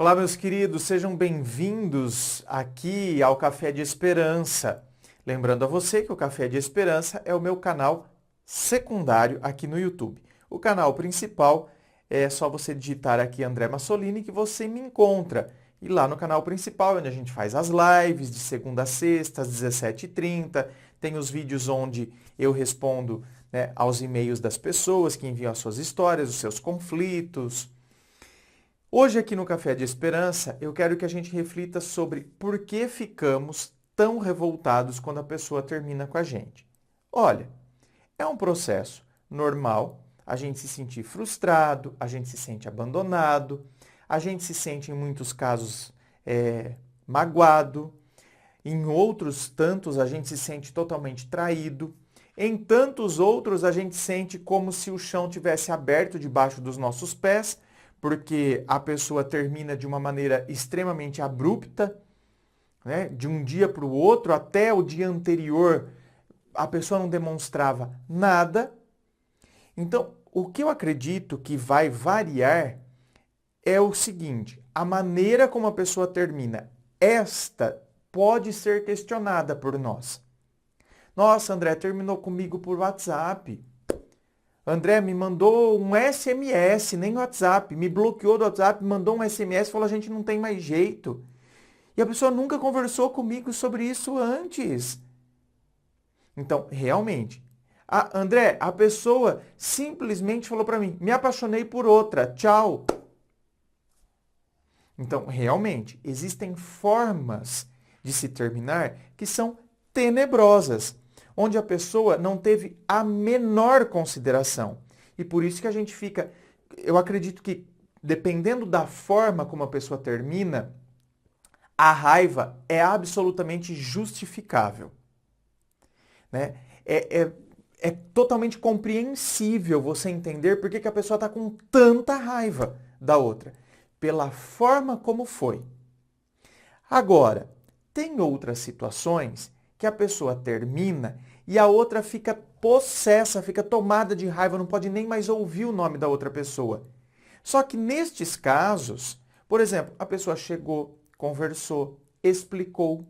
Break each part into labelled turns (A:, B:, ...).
A: Olá, meus queridos, sejam bem-vindos aqui ao Café de Esperança. Lembrando a você que o Café de Esperança é o meu canal secundário aqui no YouTube. O canal principal é só você digitar aqui André Massolini que você me encontra. E lá no canal principal, onde a gente faz as lives de segunda a sexta, às 17h30, tem os vídeos onde eu respondo, aos e-mails das pessoas que enviam as suas histórias, os seus conflitos. Hoje aqui no Café de Esperança, eu quero que a gente reflita sobre por que ficamos tão revoltados quando a pessoa termina com a gente. Olha, é um processo normal a gente se sentir frustrado, a gente se sente abandonado, a gente se sente em muitos casos magoado, em outros tantos a gente se sente totalmente traído, em tantos outros a gente sente como se o chão tivesse aberto debaixo dos nossos pés, porque a pessoa termina de uma maneira extremamente abrupta, né? De um dia para o outro, até o dia anterior, a pessoa não demonstrava nada. Então, o que eu acredito que vai variar é o seguinte: a maneira como a pessoa termina, esta pode ser questionada por nós. Nossa, André, terminou comigo por WhatsApp. André me mandou um SMS, nem WhatsApp, me bloqueou do WhatsApp, me mandou um SMS, falou a gente não tem mais jeito. E a pessoa nunca conversou comigo sobre isso antes. Então, realmente, André, a pessoa simplesmente falou para mim, me apaixonei por outra, tchau. Então, realmente, existem formas de se terminar que são tenebrosas, onde a pessoa não teve a menor consideração. E por isso que a gente fica, eu acredito que dependendo da forma como a pessoa termina, a raiva é absolutamente justificável, né? É totalmente compreensível você entender por que a pessoa está com tanta raiva da outra, pela forma como foi. Agora, tem outras situações que a pessoa termina e a outra fica possessa, fica tomada de raiva, não pode nem mais ouvir o nome da outra pessoa. Só que nestes casos, por exemplo, a pessoa chegou, conversou, explicou.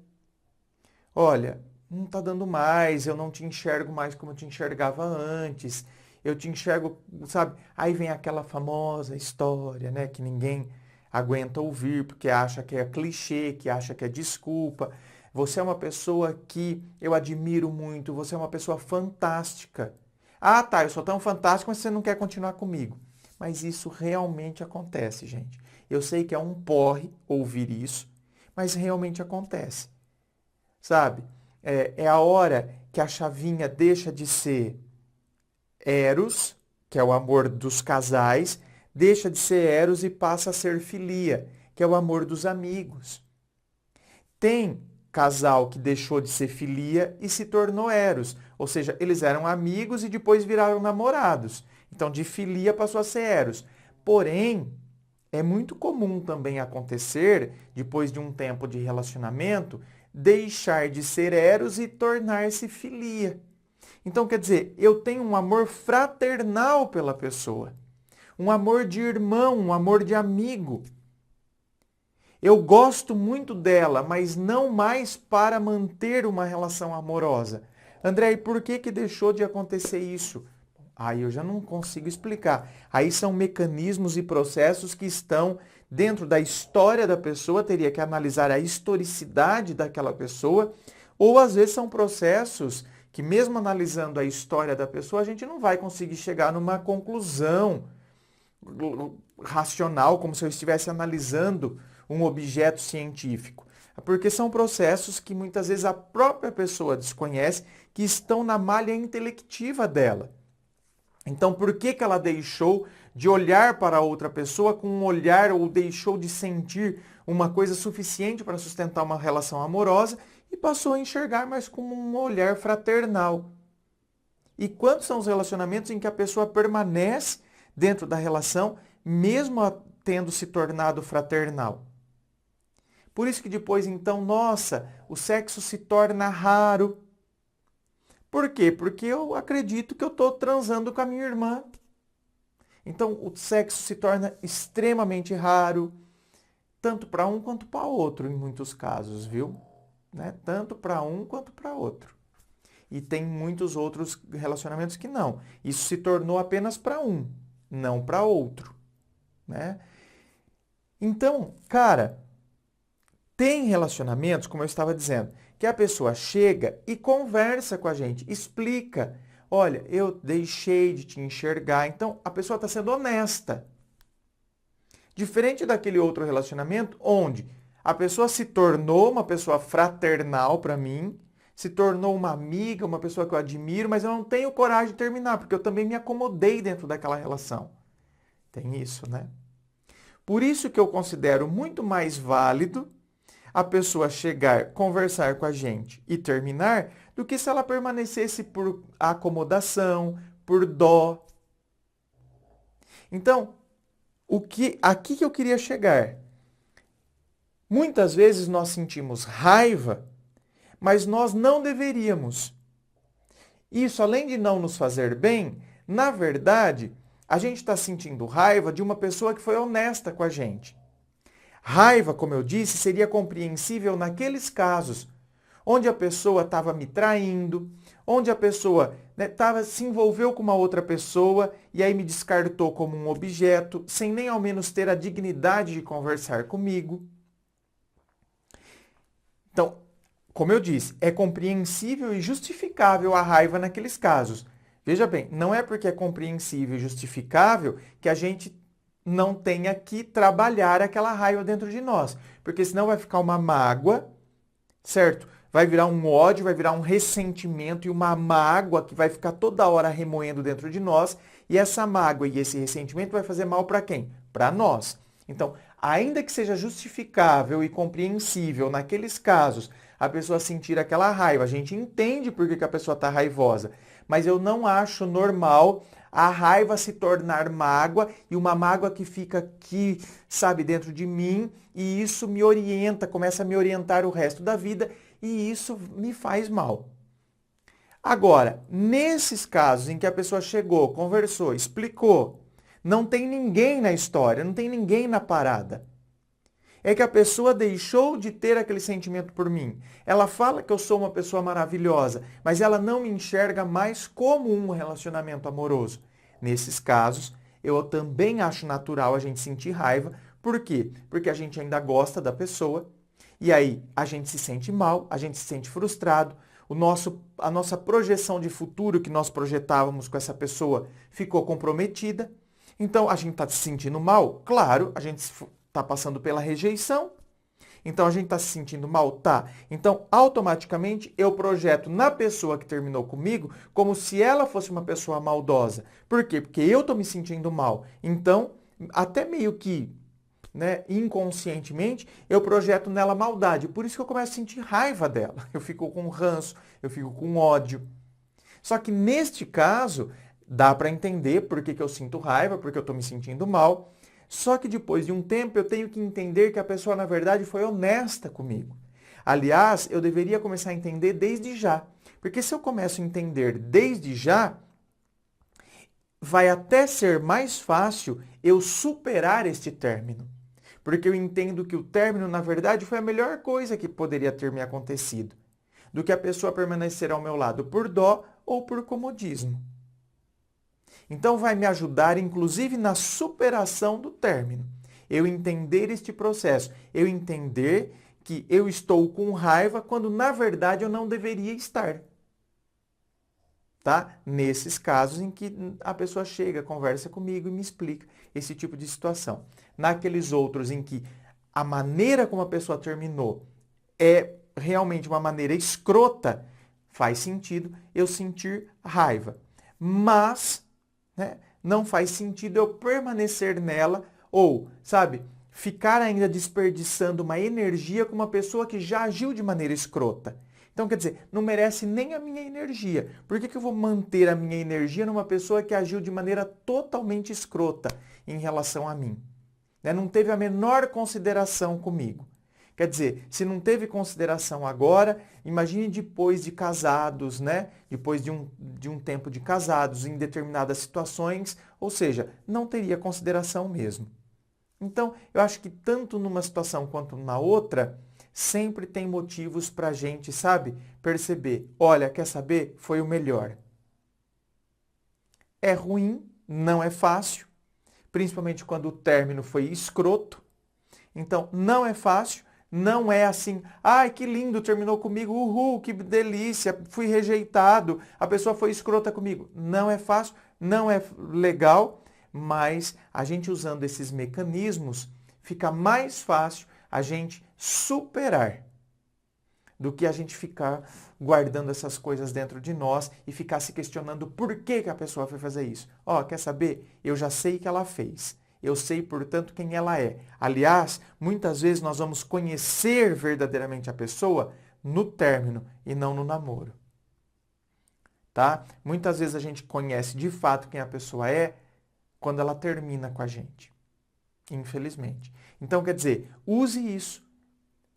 A: Olha, não está dando mais, eu não te enxergo mais como eu te enxergava antes. Eu te enxergo, sabe? Aí vem aquela famosa história, né, que ninguém aguenta ouvir porque acha que é clichê, que acha que é desculpa. Você é uma pessoa que eu admiro muito, você é uma pessoa fantástica. Ah, tá, eu sou tão fantástico, mas você não quer continuar comigo. Mas isso realmente acontece, gente. Eu sei que é um porre ouvir isso, mas realmente acontece. Sabe? É a hora que a chavinha deixa de ser Eros, que é o amor dos casais, deixa de ser Eros e passa a ser filia, que é o amor dos amigos. Tem casal que deixou de ser filia e se tornou Eros, ou seja, eles eram amigos e depois viraram namorados. Então, de filia passou a ser Eros. Porém, é muito comum também acontecer, depois de um tempo de relacionamento, deixar de ser Eros e tornar-se filia. Então, quer dizer, eu tenho um amor fraternal pela pessoa, um amor de irmão, um amor de amigo. Eu gosto muito dela, mas não mais para manter uma relação amorosa. André, e por que que deixou de acontecer isso? Aí eu já não consigo explicar. Aí são mecanismos e processos que estão dentro da história da pessoa, teria que analisar a historicidade daquela pessoa, ou às vezes são processos que mesmo analisando a história da pessoa, a gente não vai conseguir chegar numa conclusão racional, como se eu estivesse analisando um objeto científico. Porque são processos que muitas vezes a própria pessoa desconhece, que estão na malha intelectiva dela. Então, por que que ela deixou de olhar para outra pessoa com um olhar ou deixou de sentir uma coisa suficiente para sustentar uma relação amorosa e passou a enxergar mais como um olhar fraternal? E quantos são os relacionamentos em que a pessoa permanece dentro da relação, mesmo tendo se tornado fraternal? Por isso que depois, então, nossa, o sexo se torna raro. Por quê? Porque eu acredito que eu estou transando com a minha irmã. Então, o sexo se torna extremamente raro. tanto para um quanto para outro em muitos casos, viu? Né? Tanto para um quanto para outro. E tem muitos outros relacionamentos que não. Isso se tornou apenas para um, não para outro, né? Então, cara, tem relacionamentos, como eu estava dizendo, que a pessoa chega e conversa com a gente, explica. Olha, eu deixei de te enxergar. Então, a pessoa está sendo honesta. Diferente daquele outro relacionamento onde a pessoa se tornou uma pessoa fraternal para mim, se tornou uma amiga, uma pessoa que eu admiro, mas eu não tenho coragem de terminar, porque eu também me acomodei dentro daquela relação. Tem isso, né? Por isso que eu considero muito mais válido a pessoa chegar, conversar com a gente e terminar, do que se ela permanecesse por acomodação, por dó. Então, aqui que eu queria chegar. Muitas vezes nós sentimos raiva, mas nós não deveríamos. Isso, além de não nos fazer bem, na verdade, a gente está sentindo raiva de uma pessoa que foi honesta com a gente. Raiva, como eu disse, seria compreensível naqueles casos onde a pessoa estava me traindo, onde a pessoa se envolveu com uma outra pessoa e aí me descartou como um objeto, sem nem ao menos ter a dignidade de conversar comigo. Então, como eu disse, é compreensível e justificável a raiva naqueles casos. Veja bem, não é porque é compreensível e justificável que a gente não tenha que trabalhar aquela raiva dentro de nós. Porque senão vai ficar uma mágoa, certo? Vai virar um ódio, vai virar um ressentimento e uma mágoa que vai ficar toda hora remoendo dentro de nós. E essa mágoa e esse ressentimento vai fazer mal para quem? Para nós. Então, ainda que seja justificável e compreensível naqueles casos a pessoa sentir aquela raiva, a gente entende por que a pessoa está raivosa, mas eu não acho normal a raiva se tornar mágoa e uma mágoa que fica aqui, sabe, dentro de mim e isso me orienta, começa a me orientar o resto da vida e isso me faz mal. Agora, nesses casos em que a pessoa chegou, conversou, explicou, não tem ninguém na história, não tem ninguém na parada. É que a pessoa deixou de ter aquele sentimento por mim. Ela fala que eu sou uma pessoa maravilhosa, mas ela não me enxerga mais como um relacionamento amoroso. Nesses casos, eu também acho natural a gente sentir raiva. Por quê? Porque a gente ainda gosta da pessoa e aí a gente se sente mal, a gente se sente frustrado. A nossa projeção de futuro que nós projetávamos com essa pessoa ficou comprometida. Então, a gente está se sentindo mal? Claro, a gente está passando pela rejeição. Então, a gente está se sentindo mal? Tá. Então, automaticamente, eu projeto na pessoa que terminou comigo como se ela fosse uma pessoa maldosa. Por quê? Porque eu estou me sentindo mal. Então, até meio que inconscientemente, eu projeto nela maldade. Por isso que eu começo a sentir raiva dela. Eu fico com ranço, eu fico com ódio. Só que neste caso, dá para entender por que eu sinto raiva, porque eu estou me sentindo mal. Só que depois de um tempo eu tenho que entender que a pessoa, na verdade, foi honesta comigo. Aliás, eu deveria começar a entender desde já. Porque se eu começo a entender desde já, vai até ser mais fácil eu superar este término. Porque eu entendo que o término, na verdade, foi a melhor coisa que poderia ter me acontecido. Do que a pessoa permanecer ao meu lado por dó ou por comodismo. Então vai me ajudar, inclusive, na superação do término. Eu entender este processo. Eu entender que eu estou com raiva quando, na verdade, eu não deveria estar. Tá? Nesses casos em que a pessoa chega, conversa comigo e me explica esse tipo de situação. Naqueles outros em que a maneira como a pessoa terminou é realmente uma maneira escrota, faz sentido eu sentir raiva. Mas não faz sentido eu permanecer nela ou, sabe, ficar ainda desperdiçando uma energia com uma pessoa que já agiu de maneira escrota. Então, quer dizer, não merece nem a minha energia. Por que eu vou manter a minha energia numa pessoa que agiu de maneira totalmente escrota em relação a mim? Não teve a menor consideração comigo. Quer dizer, se não teve consideração agora, imagine depois de casados, Depois de um tempo de casados, em determinadas situações, ou seja, não teria consideração mesmo. Então, eu acho que tanto numa situação quanto na outra, sempre tem motivos para a gente, sabe, perceber. Olha, quer saber? Foi o melhor. É ruim, não é fácil, principalmente quando o término foi escroto. Então, não é fácil, não é assim, ai, que lindo, terminou comigo, uhul, que delícia, fui rejeitado, a pessoa foi escrota comigo. Não é fácil, não é legal, mas a gente usando esses mecanismos, fica mais fácil a gente superar do que a gente ficar guardando essas coisas dentro de nós e ficar se questionando por que que a pessoa foi fazer isso. Ó, quer saber? Eu já sei que ela fez. Eu sei, portanto, quem ela é. Aliás, muitas vezes nós vamos conhecer verdadeiramente a pessoa no término e não no namoro. Tá? Muitas vezes a gente conhece de fato quem a pessoa é quando ela termina com a gente. Infelizmente. Então, quer dizer, use isso.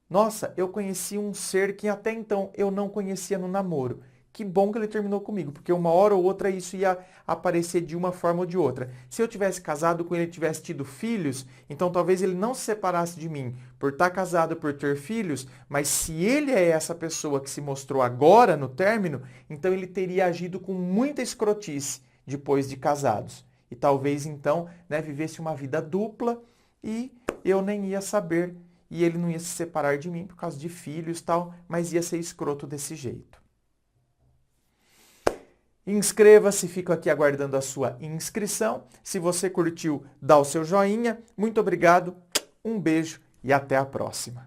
A: Nossa, eu conheci um ser que até então eu não conhecia no namoro. Que bom que ele terminou comigo, porque uma hora ou outra isso ia aparecer de uma forma ou de outra. Se eu tivesse casado com ele e tivesse tido filhos, então talvez ele não se separasse de mim por estar casado, por ter filhos, mas se ele é essa pessoa que se mostrou agora no término, então ele teria agido com muita escrotice depois de casados. E talvez então, né, vivesse uma vida dupla e eu nem ia saber e ele não ia se separar de mim por causa de filhos e tal, mas ia ser escroto desse jeito. Inscreva-se, fico aqui aguardando a sua inscrição. Se você curtiu, dá o seu joinha. Muito obrigado, um beijo e até a próxima.